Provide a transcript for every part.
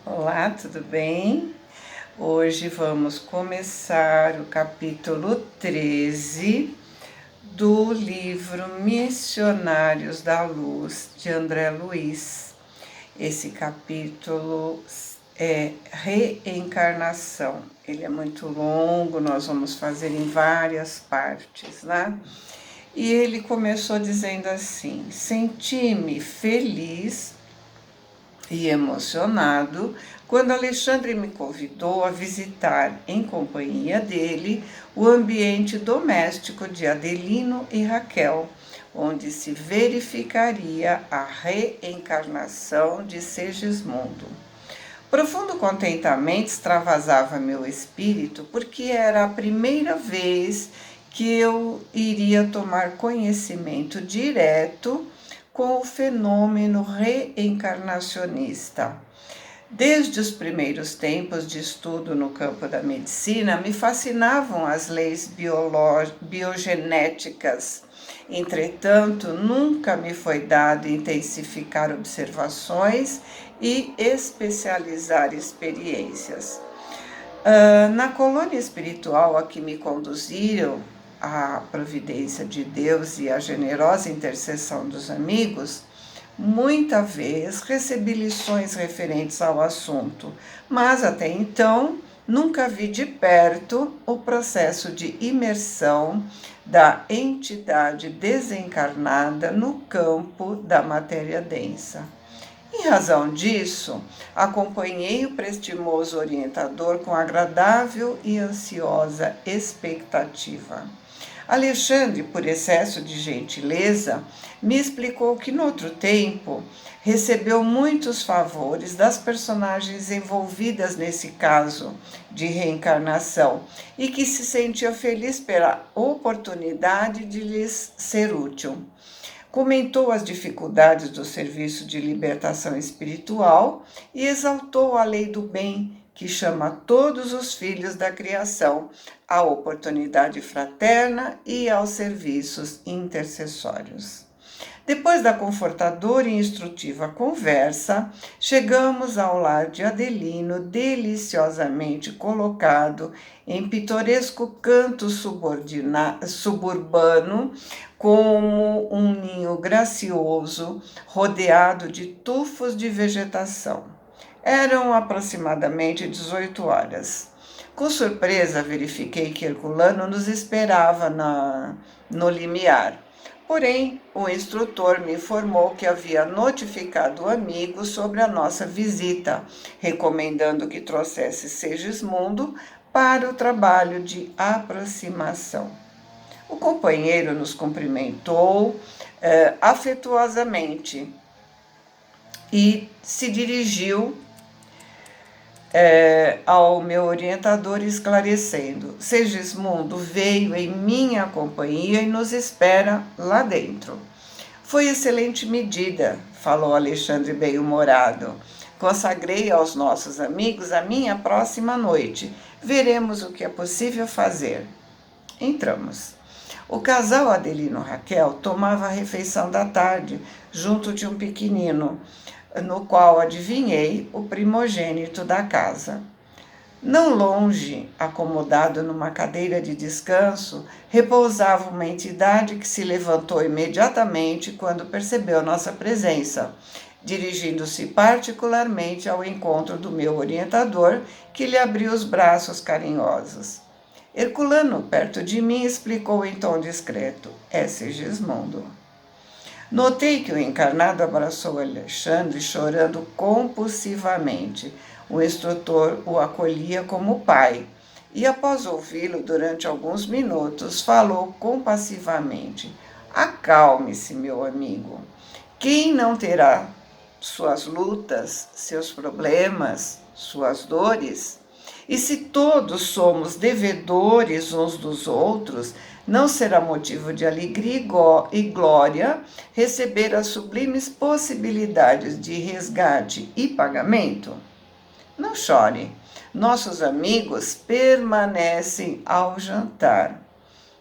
Olá, tudo bem? Hoje vamos começar o capítulo 13 do livro Missionários da Luz, de André Luiz. Esse capítulo é reencarnação. Ele é muito longo, nós vamos fazer em várias partes, né? E ele começou dizendo assim: senti-me feliz e emocionado quando Alexandre me convidou a visitar, em companhia dele, o ambiente doméstico de Adelino e Raquel, onde se verificaria a reencarnação de Segismundo. Profundo contentamento extravasava meu espírito, porque era a primeira vez que eu iria tomar conhecimento direto com o fenômeno reencarnacionista. Desde os primeiros tempos de estudo no campo da medicina, me fascinavam as leis biogenéticas. Entretanto, nunca me foi dado intensificar observações e especializar experiências. Na colônia espiritual a que me conduziram, a providência de Deus e a generosa intercessão dos amigos, muita vez recebi lições referentes ao assunto, mas até então nunca vi de perto o processo de imersão da entidade desencarnada no campo da matéria densa. Em razão disso, acompanhei o prestimoso orientador com agradável e ansiosa expectativa. Alexandre, por excesso de gentileza, me explicou que, noutro tempo, recebeu muitos favores das personagens envolvidas nesse caso de reencarnação e que se sentia feliz pela oportunidade de lhes ser útil. Comentou as dificuldades do serviço de libertação espiritual e exaltou a lei do bem, que chama todos os filhos da criação à oportunidade fraterna e aos serviços intercessórios. Depois da confortadora e instrutiva conversa, chegamos ao lar de Adelino, deliciosamente colocado em pitoresco canto suburbano, como um ninho gracioso, rodeado de tufos de vegetação. Eram aproximadamente 18 horas. Com surpresa, verifiquei que Herculano nos esperava no limiar. Porém, o instrutor me informou que havia notificado o amigo sobre a nossa visita, recomendando que trouxesse Segismundo para o trabalho de aproximação. O companheiro nos cumprimentou afetuosamente e se dirigiu ao meu orientador esclarecendo: Segismundo veio em minha companhia e nos espera lá dentro. Foi excelente medida, falou Alexandre bem-humorado. Consagrei aos nossos amigos a minha próxima noite. Veremos o que é possível fazer. Entramos. O casal Adelino Raquel tomava a refeição da tarde junto de um pequenino, no qual adivinhei o primogênito da casa. Não longe, acomodado numa cadeira de descanso, repousava uma entidade que se levantou imediatamente quando percebeu nossa presença, dirigindo-se particularmente ao encontro do meu orientador, que lhe abriu os braços carinhosos. Herculano, perto de mim, explicou em tom discreto: é Segismundo. Notei que o encarnado abraçou Alexandre, chorando compulsivamente. O instrutor o acolhia como pai e, após ouvi-lo durante alguns minutos, falou compassivamente: acalme-se, meu amigo. Quem não terá suas lutas, seus problemas, suas dores? E se todos somos devedores uns dos outros, não será motivo de alegria e glória receber as sublimes possibilidades de resgate e pagamento? Não chore, nossos amigos permanecem ao jantar.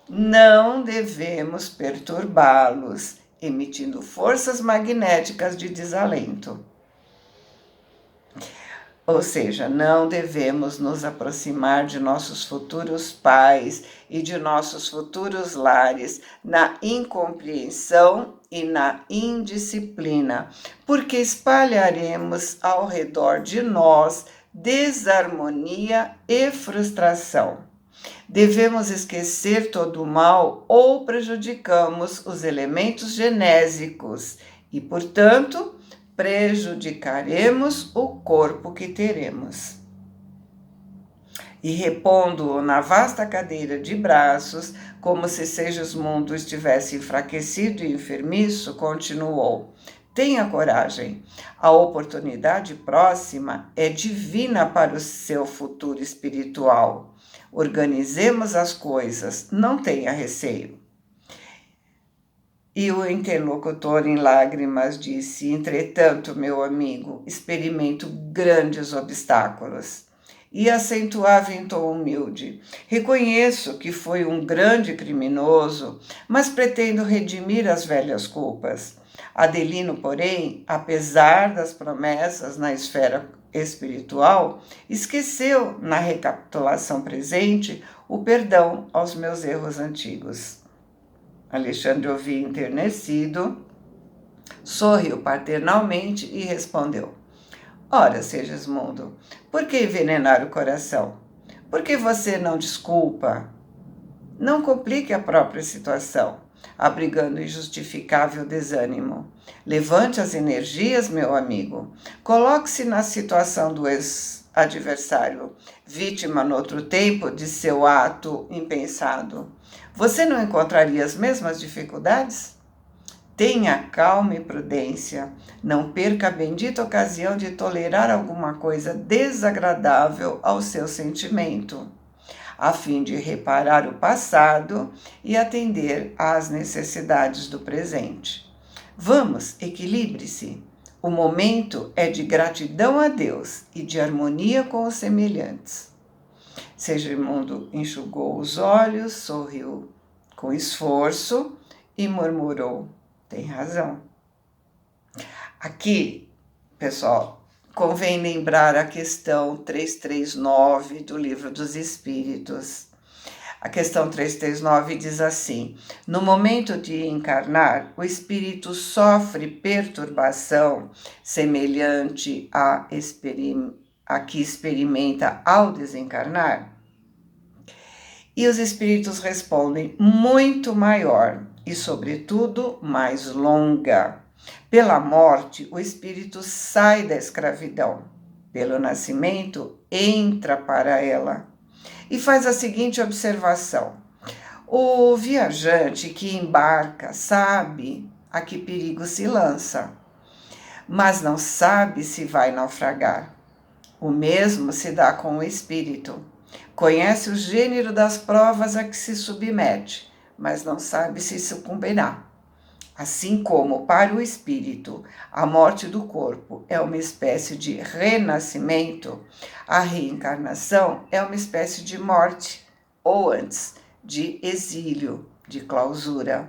Não devemos perturbá-los, emitindo forças magnéticas de desalento. Ou seja, não devemos nos aproximar de nossos futuros pais e de nossos futuros lares na incompreensão e na indisciplina, porque espalharemos ao redor de nós desarmonia e frustração. Devemos esquecer todo o mal ou prejudicamos os elementos genésicos e, portanto, prejudicaremos o corpo que teremos. E repondo-o na vasta cadeira de braços, como se Segismundo estivesse enfraquecido e enfermiço, continuou: tenha coragem. A oportunidade próxima é divina para o seu futuro espiritual. Organizemos as coisas, não tenha receio. E o interlocutor em lágrimas disse: entretanto, meu amigo, experimento grandes obstáculos. E acentuava em tom humilde: reconheço que foi um grande criminoso, mas pretendo redimir as velhas culpas. Adelino, porém, apesar das promessas na esfera espiritual, esqueceu, na recapitulação presente, o perdão aos meus erros antigos. Alexandre ouvia enternecido, sorriu paternalmente e respondeu: ora, Segismundo, por que envenenar o coração? Por que você não desculpa? Não complique a própria situação, abrigando injustificável desânimo. Levante as energias, meu amigo. Coloque-se na situação do ex-adversário, vítima noutro tempo de seu ato impensado. Você não encontraria as mesmas dificuldades? Tenha calma e prudência. Não perca a bendita ocasião de tolerar alguma coisa desagradável ao seu sentimento, a fim de reparar o passado e atender às necessidades do presente. Vamos, equilibre-se. O momento é de gratidão a Deus e de harmonia com os semelhantes. Segismundo enxugou os olhos, sorriu com esforço e murmurou: tem razão. Aqui, pessoal, convém lembrar a questão 339 do Livro dos Espíritos. A questão 339 diz assim: no momento de encarnar, o espírito sofre perturbação semelhante à que experimenta ao desencarnar? E os espíritos respondem: muito maior e, sobretudo, mais longa. Pela morte, o espírito sai da escravidão. Pelo nascimento, entra para ela. E faz a seguinte observação: o viajante que embarca sabe a que perigo se lança, mas não sabe se vai naufragar. O mesmo se dá com o espírito. Conhece o gênero das provas a que se submete, mas não sabe se sucumbirá. Assim como para o espírito a morte do corpo é uma espécie de renascimento, a reencarnação é uma espécie de morte, ou antes, de exílio, de clausura.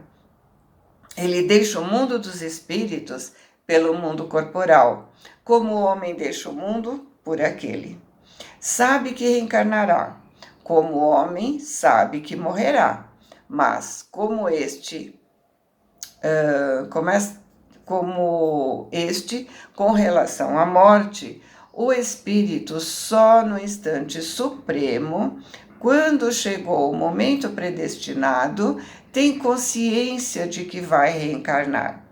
Ele deixa o mundo dos espíritos pelo mundo corporal, como o homem deixa o mundo por aquele. Sabe que reencarnará, como o homem sabe que morrerá, mas como este, com relação à morte, o espírito só no instante supremo, quando chegou o momento predestinado, tem consciência de que vai reencarnar.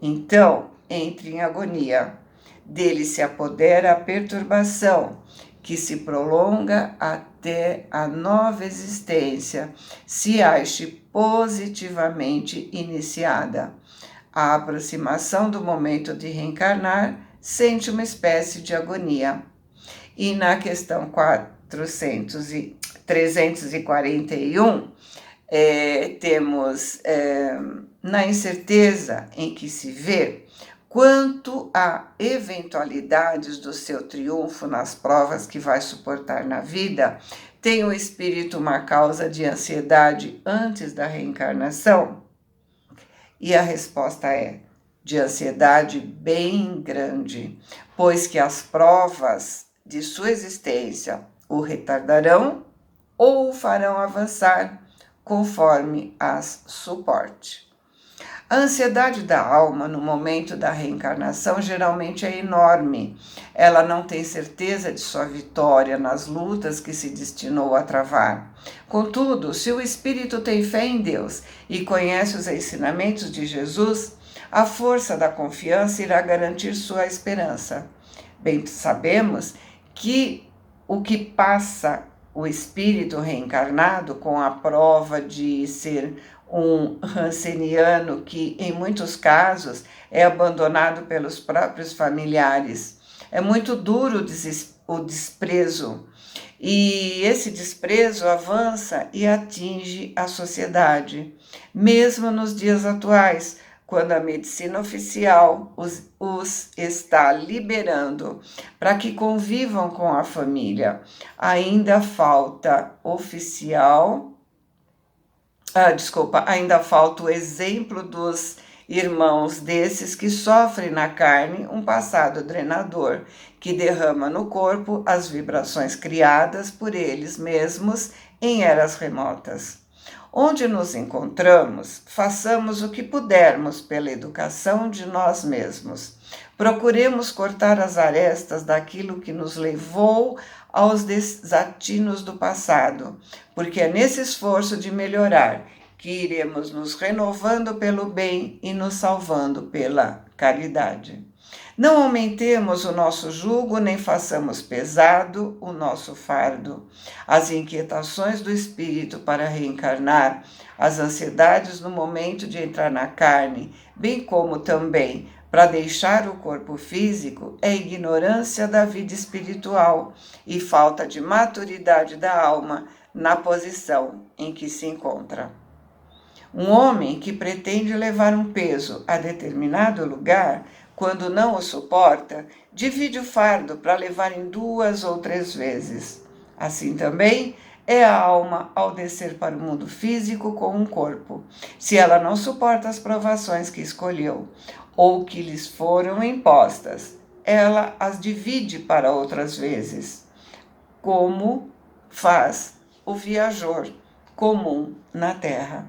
Então, entra em agonia. Dele se apodera a perturbação, que se prolonga até a nova existência, se ache positivamente iniciada. A aproximação do momento de reencarnar sente uma espécie de agonia. E na questão 341, temos na incerteza em que se vê, quanto a eventualidades do seu triunfo nas provas que vai suportar na vida, tem o espírito uma causa de ansiedade antes da reencarnação? E a resposta é: de ansiedade bem grande, pois que as provas de sua existência o retardarão ou o farão avançar conforme as suporte. A ansiedade da alma no momento da reencarnação geralmente é enorme. Ela não tem certeza de sua vitória nas lutas que se destinou a travar. Contudo, se o espírito tem fé em Deus e conhece os ensinamentos de Jesus, a força da confiança irá garantir sua esperança. Bem sabemos que o que passa o espírito reencarnado com a prova de ser um ranceniano que, em muitos casos, é abandonado pelos próprios familiares. É muito duro o desprezo, e esse desprezo avança e atinge a sociedade, mesmo nos dias atuais, quando a medicina oficial os está liberando para que convivam com a família. Ainda falta ainda falta o exemplo dos irmãos desses que sofrem na carne um passado drenador, que derrama no corpo as vibrações criadas por eles mesmos em eras remotas. Onde nos encontramos, façamos o que pudermos pela educação de nós mesmos. Procuremos cortar as arestas daquilo que nos levou aos desatinos do passado, porque é nesse esforço de melhorar que iremos nos renovando pelo bem e nos salvando pela caridade. Não aumentemos o nosso jugo, nem façamos pesado o nosso fardo. As inquietações do espírito para reencarnar, as ansiedades no momento de entrar na carne, bem como também para deixar o corpo físico, é ignorância da vida espiritual e falta de maturidade da alma na posição em que se encontra. Um homem que pretende levar um peso a determinado lugar, quando não o suporta, divide o fardo para levar em 2 ou 3 vezes. Assim também é a alma ao descer para o mundo físico com um corpo. Se ela não suporta as provações que escolheu ou que lhes foram impostas, ela as divide para outras vezes, como faz o viajor comum na terra.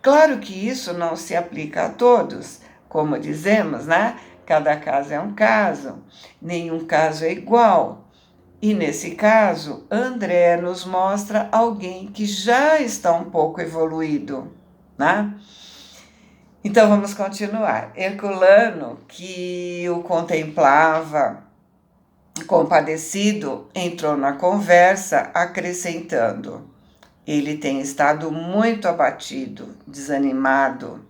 Claro que isso não se aplica a todos, como dizemos, né? Cada caso é um caso, nenhum caso é igual. E nesse caso, André nos mostra alguém que já está um pouco evoluído, né? Então vamos continuar. Herculano, que o contemplava compadecido, entrou na conversa, acrescentando: ele tem estado muito abatido, desanimado.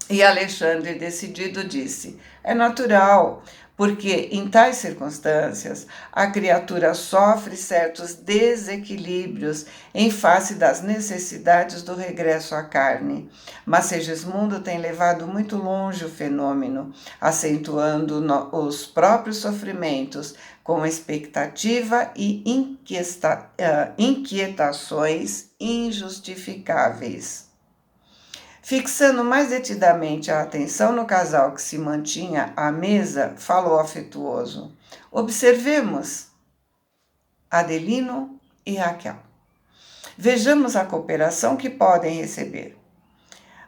E Alexandre, decidido, disse: é natural, porque em tais circunstâncias a criatura sofre certos desequilíbrios em face das necessidades do regresso à carne. Mas Segismundo tem levado muito longe o fenômeno, acentuando os próprios sofrimentos com expectativa e inquietações injustificáveis. Fixando mais detidamente a atenção no casal que se mantinha à mesa, falou afetuoso: observemos Adelino e Raquel. Vejamos a cooperação que podem receber.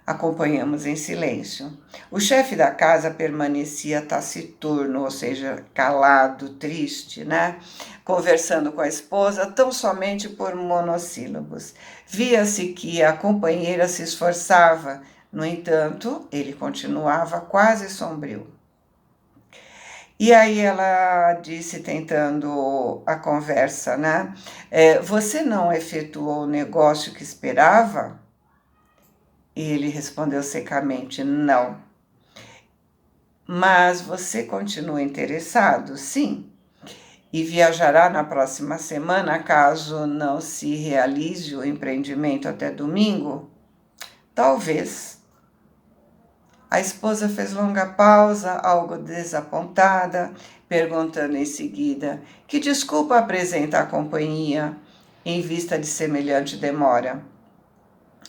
Acompanhamos em silêncio. O chefe da casa permanecia taciturno, ou seja, calado, triste, né? Conversando com a esposa tão somente por monossílabos. Via-se que a companheira se esforçava, no entanto, ele continuava quase sombrio. E aí ela disse, tentando a conversa, né? Você não efetuou o negócio que esperava? E ele respondeu secamente: não. Mas você continua interessado? Sim. E viajará na próxima semana, caso não se realize o empreendimento até domingo? Talvez. A esposa fez longa pausa, algo desapontada, perguntando em seguida: que desculpa apresenta a companhia em vista de semelhante demora?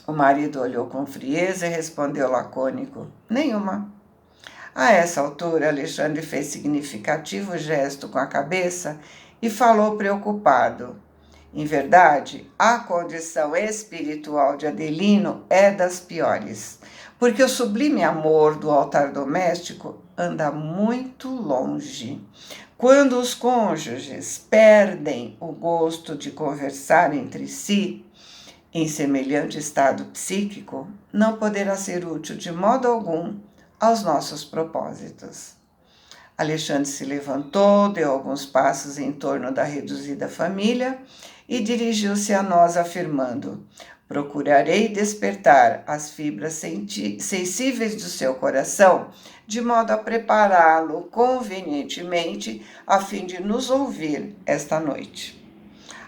O marido olhou com frieza e respondeu lacônico: nenhuma. A essa altura, Alexandre fez significativo gesto com a cabeça e falou preocupado. Em verdade, a condição espiritual de Adelino é das piores, porque o sublime amor do altar doméstico anda muito longe. Quando os cônjuges perdem o gosto de conversar entre si, em semelhante estado psíquico, não poderá ser útil de modo algum aos nossos propósitos. Alexandre se levantou, deu alguns passos em torno da reduzida família e dirigiu-se a nós afirmando: procurarei despertar as fibras sensíveis do seu coração, de modo a prepará-lo convenientemente a fim de nos ouvir esta noite.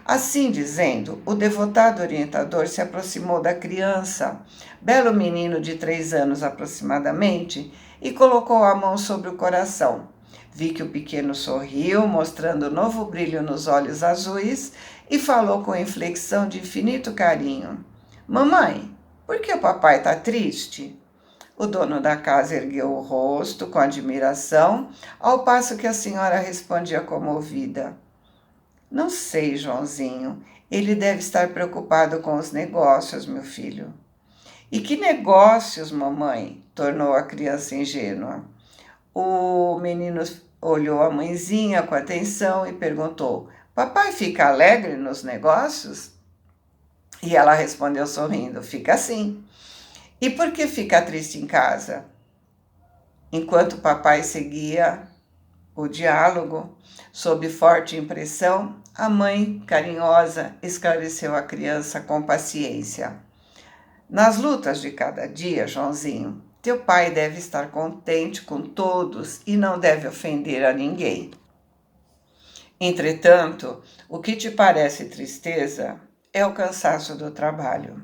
Assim dizendo, o devotado orientador se aproximou da criança, belo menino de 3 anos aproximadamente, e colocou a mão sobre o coração. Vi que o pequeno sorriu, mostrando novo brilho nos olhos azuis, e falou com inflexão de infinito carinho: Mamãe, por que o papai está triste? O dono da casa ergueu o rosto com admiração, ao passo que a senhora respondia comovida: Não sei, Joãozinho. Ele deve estar preocupado com os negócios, meu filho. E que negócios, mamãe? Tornou a criança ingênua. O menino olhou a mãezinha com atenção e perguntou: Papai fica alegre nos negócios? E ela respondeu sorrindo: Fica sim. E por que fica triste em casa? Enquanto papai seguia o diálogo, sob forte impressão, a mãe, carinhosa, esclareceu a criança com paciência. Nas lutas de cada dia, Joãozinho, teu pai deve estar contente com todos e não deve ofender a ninguém. Entretanto, o que te parece tristeza é o cansaço do trabalho.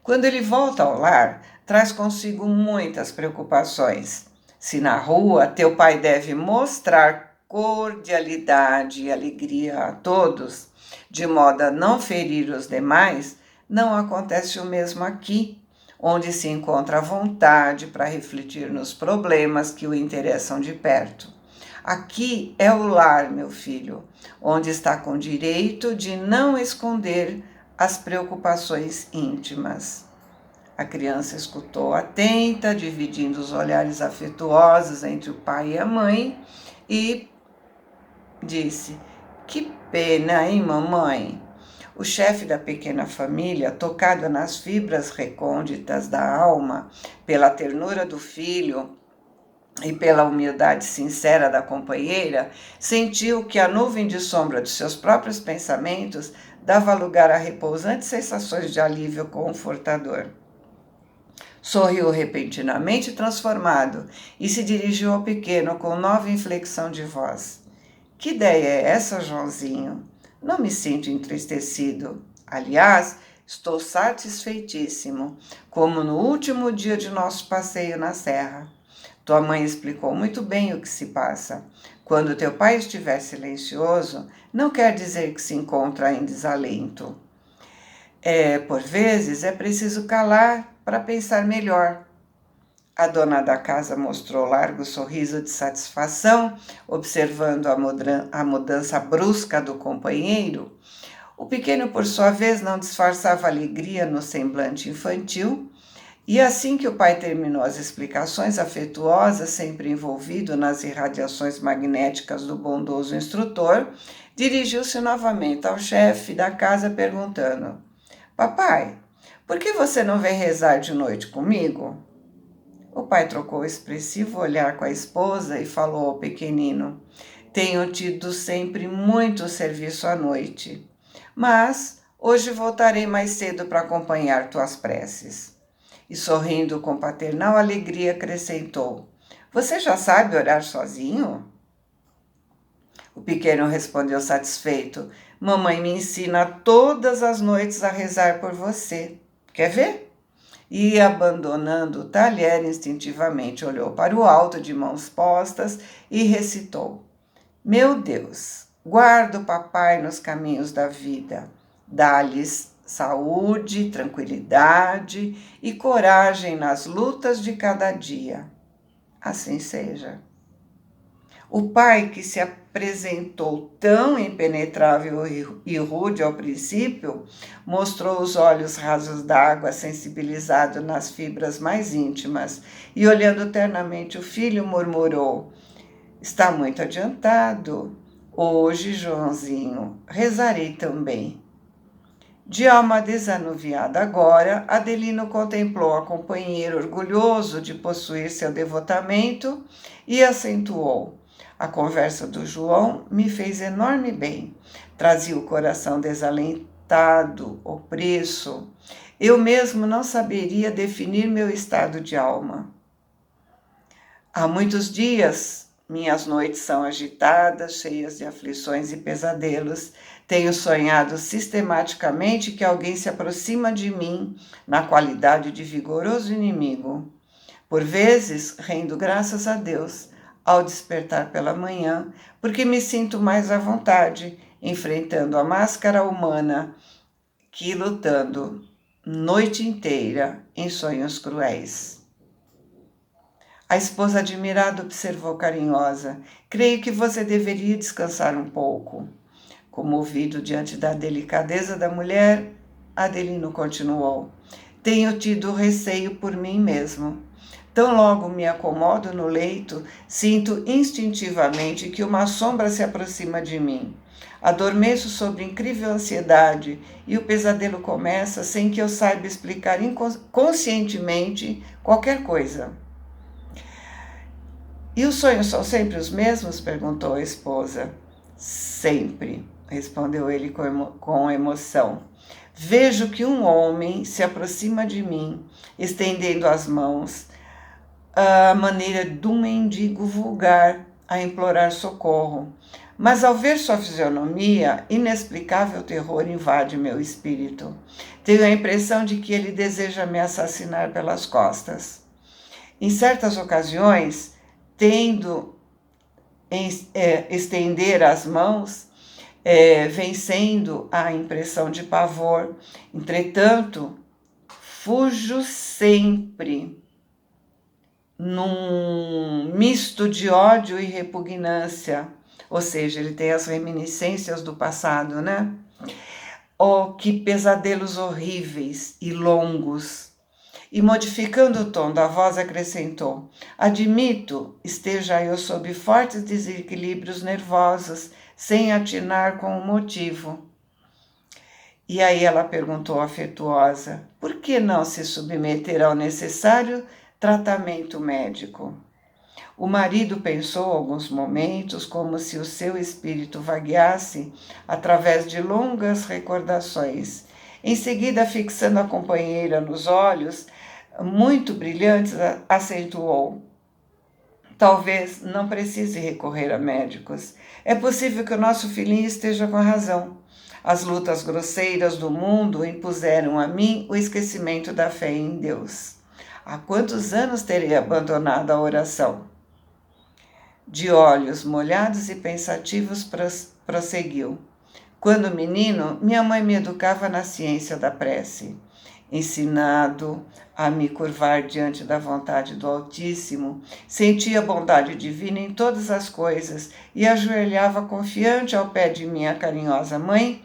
Quando ele volta ao lar, traz consigo muitas preocupações. Se na rua teu pai deve mostrar cordialidade e alegria a todos, de modo a não ferir os demais, não acontece o mesmo aqui, onde se encontra a vontade para refletir nos problemas que o interessam de perto. Aqui é o lar, meu filho, onde está com direito de não esconder as preocupações íntimas. A criança escutou atenta, dividindo os olhares afetuosos entre o pai e a mãe, e disse: Que pena, hein, mamãe? O chefe da pequena família, tocado nas fibras recônditas da alma, pela ternura do filho e pela humildade sincera da companheira, sentiu que a nuvem de sombra de seus próprios pensamentos dava lugar a repousantes sensações de alívio confortador. Sorriu repentinamente transformado e se dirigiu ao pequeno com nova inflexão de voz. Que ideia é essa, Joãozinho? Não me sinto entristecido. Aliás, estou satisfeitíssimo, como no último dia de nosso passeio na serra. Tua mãe explicou muito bem o que se passa. Quando teu pai estiver silencioso, não quer dizer que se encontra em desalento. Por vezes, é preciso calar para pensar melhor. A dona da casa mostrou largo sorriso de satisfação, observando a mudança brusca do companheiro. O pequeno, por sua vez, não disfarçava alegria no semblante infantil, e assim que o pai terminou as explicações afetuosas, sempre envolvido nas irradiações magnéticas do bondoso instrutor, dirigiu-se novamente ao chefe da casa perguntando: Papai, por que você não vem rezar de noite comigo? O pai trocou o expressivo olhar com a esposa e falou ao pequenino: Tenho tido sempre muito serviço à noite, mas hoje voltarei mais cedo para acompanhar tuas preces. E sorrindo com paternal alegria acrescentou: Você já sabe orar sozinho? O pequeno respondeu satisfeito: Mamãe me ensina todas as noites a rezar por você. Quer ver? E, abandonando o talher, instintivamente olhou para o alto de mãos postas e recitou: Meu Deus, guarda o papai nos caminhos da vida, dá-lhes saúde, tranquilidade e coragem nas lutas de cada dia. assim seja. O pai, que se apresentou tão impenetrável e rude ao princípio, mostrou os olhos rasos d'água, sensibilizado nas fibras mais íntimas, e olhando ternamente o filho, murmurou: está muito adiantado. Hoje, Joãozinho, rezarei também. De alma desanuviada agora, Adelino contemplou a companheira orgulhoso de possuir seu devotamento e acentuou: a conversa do João me fez enorme bem. Trazia o coração desalentado, opresso. Eu mesmo não saberia definir meu estado de alma. Há muitos dias minhas noites são agitadas, cheias de aflições e pesadelos. Tenho sonhado sistematicamente que alguém se aproxima de mim na qualidade de vigoroso inimigo. Por vezes, rendo graças a Deus ao despertar pela manhã, porque me sinto mais à vontade, enfrentando a máscara humana que lutando noite inteira em sonhos cruéis. A esposa admirada observou carinhosa: creio que você deveria descansar um pouco. Comovido diante da delicadeza da mulher, Adelino continuou: tenho tido receio por mim mesmo. Tão logo me acomodo no leito, sinto instintivamente que uma sombra se aproxima de mim. Adormeço sob incrível ansiedade e o pesadelo começa sem que eu saiba explicar conscientemente qualquer coisa. E os sonhos são sempre os mesmos? Perguntou a esposa. Sempre, respondeu ele com emoção. Vejo que um homem se aproxima de mim, estendendo as mãos, à maneira de um mendigo vulgar a implorar socorro. Mas ao ver sua fisionomia, inexplicável terror invade meu espírito. Tenho a impressão de que ele deseja me assassinar pelas costas. Em certas ocasiões, tendo estender as mãos, vencendo a impressão de pavor. Entretanto, fujo sempre num misto de ódio e repugnância, ou seja, ele tem as reminiscências do passado, né? Oh, que pesadelos horríveis e longos! E modificando o tom da voz, acrescentou: admito, esteja eu sob fortes desequilíbrios nervosos, sem atinar com o motivo. E aí ela perguntou afetuosa: por que não se submeter ao necessário tratamento médico? O marido pensou alguns momentos, como se o seu espírito vagueasse através de longas recordações. Em seguida, fixando a companheira nos olhos, muito brilhantes, acentuou: talvez não precise recorrer a médicos. É possível que o nosso filhinho esteja com razão. As lutas grosseiras do mundo impuseram a mim o esquecimento da fé em Deus. Há quantos anos terei abandonado a oração? De olhos molhados e pensativos, prosseguiu: quando menino, minha mãe me educava na ciência da prece. Ensinado a me curvar diante da vontade do Altíssimo, sentia a bondade divina em todas as coisas e ajoelhava confiante ao pé de minha carinhosa mãe,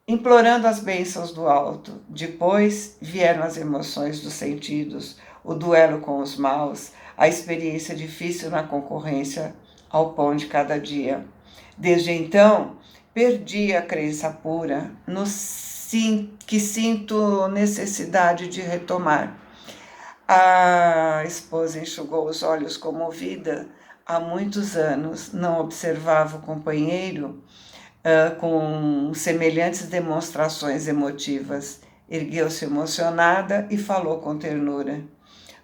implorando as bênçãos do alto. Depois vieram as emoções dos sentidos, o duelo com os maus, a experiência difícil na concorrência ao pão de cada dia. Desde então, perdi a crença pura que sinto necessidade de retomar. A esposa enxugou os olhos comovida. Há muitos anos não observava o companheiro com semelhantes demonstrações emotivas. Ergueu-se emocionada e falou com ternura: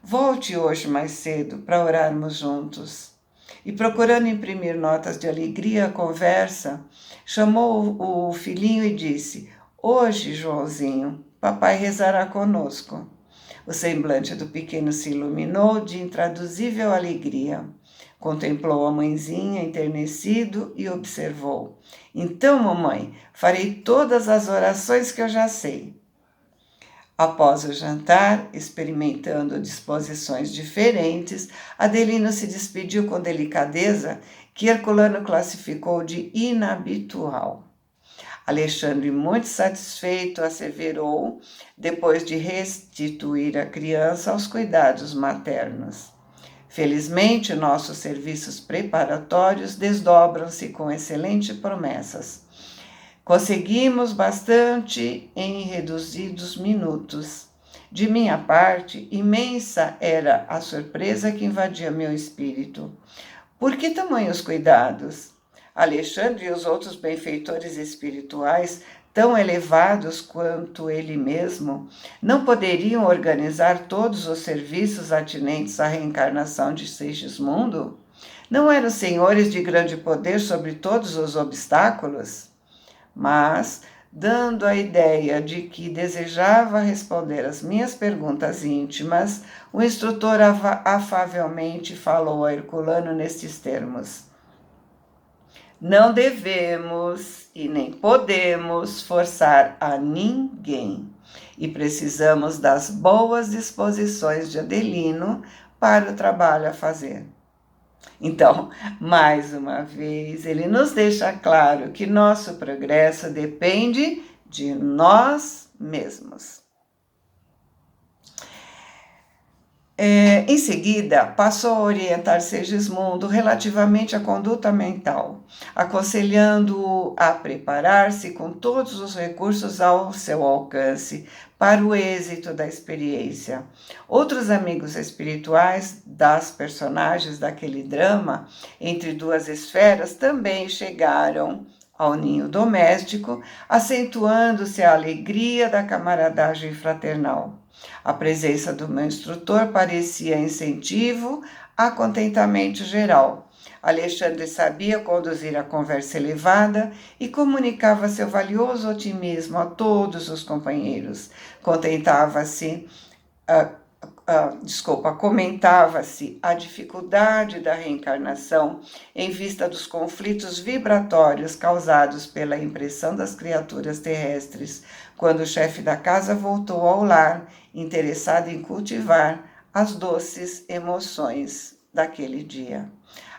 volte hoje mais cedo para orarmos juntos. E procurando imprimir notas de alegria à conversa, chamou o filhinho e disse: hoje, Joãozinho, papai rezará conosco. O semblante do pequeno se iluminou de intraduzível alegria. Contemplou a mãezinha enternecido e observou: então, mamãe, farei todas as orações que eu já sei. Após o jantar, experimentando disposições diferentes, Adelino se despediu com delicadeza, que Herculano classificou de inabitual. Alexandre, muito satisfeito, asseverou, depois de restituir a criança aos cuidados maternos. Felizmente, nossos serviços preparatórios desdobram-se com excelentes promessas. Conseguimos bastante em reduzidos minutos. De minha parte, imensa era a surpresa que invadia meu espírito. Por que tamanhos cuidados? Alexandre e os outros benfeitores espirituais, tão elevados quanto ele mesmo, não poderiam organizar todos os serviços atinentes à reencarnação de Segismundo? Não eram senhores de grande poder sobre todos os obstáculos? Mas, dando a ideia de que desejava responder às minhas perguntas íntimas, o instrutor afavelmente falou a Herculano nestes termos: não devemos e nem podemos forçar a ninguém, e precisamos das boas disposições de Adelino para o trabalho a fazer. Então, mais uma vez, ele nos deixa claro que nosso progresso depende de nós mesmos. Em seguida, passou a orientar Segismundo relativamente à conduta mental, aconselhando-o a preparar-se com todos os recursos ao seu alcance para o êxito da experiência. Outros amigos espirituais das personagens daquele drama, entre duas esferas, também chegaram ao ninho doméstico, acentuando-se a alegria da camaradagem fraternal. A presença do meu instrutor parecia incentivo a contentamento geral. Alexandre sabia conduzir a conversa elevada e comunicava seu valioso otimismo a todos os companheiros. Comentava-se a dificuldade da reencarnação em vista dos conflitos vibratórios causados pela impressão das criaturas terrestres, quando o chefe da casa voltou ao lar, interessado em cultivar as doces emoções daquele dia.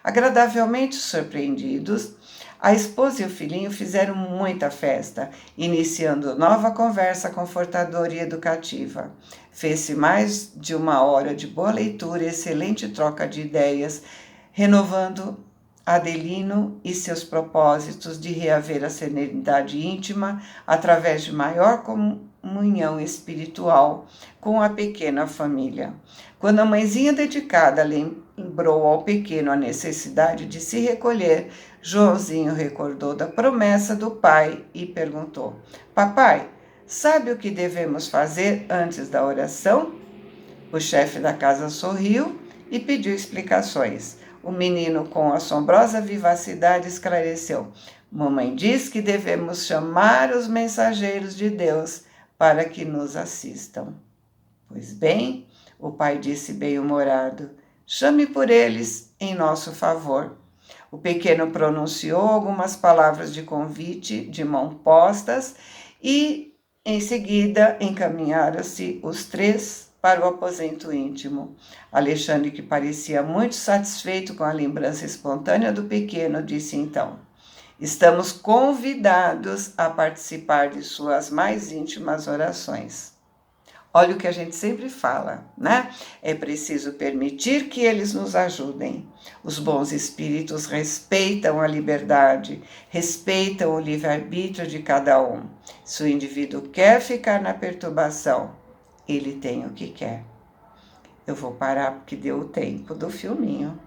Agradavelmente surpreendidos, a esposa e o filhinho fizeram muita festa, iniciando nova conversa confortadora e educativa. Fez-se mais de uma hora de boa leitura e excelente troca de ideias, renovando Adelino e seus propósitos de reaver a serenidade íntima através de maior comunhão espiritual com a pequena família. Quando a mãezinha dedicada lembrou ao pequeno a necessidade de se recolher, Joãozinho recordou da promessa do pai e perguntou: Papai, sabe o que devemos fazer antes da oração? O chefe da casa sorriu e pediu explicações. O menino, com assombrosa vivacidade, esclareceu: Mamãe diz que devemos chamar os mensageiros de Deus para que nos assistam. Pois bem, o pai disse bem-humorado, chame por eles em nosso favor. O pequeno pronunciou algumas palavras de convite de mão postas e, em seguida, encaminharam-se os três para o aposento íntimo. Alexandre, que parecia muito satisfeito com a lembrança espontânea do pequeno, disse então: Estamos convidados a participar de suas mais íntimas orações. Olha o que a gente sempre fala, né? É preciso permitir que eles nos ajudem. Os bons espíritos respeitam a liberdade, respeitam o livre-arbítrio de cada um. Se o indivíduo quer ficar na perturbação, ele tem o que quer. Eu vou parar porque deu o tempo do filminho.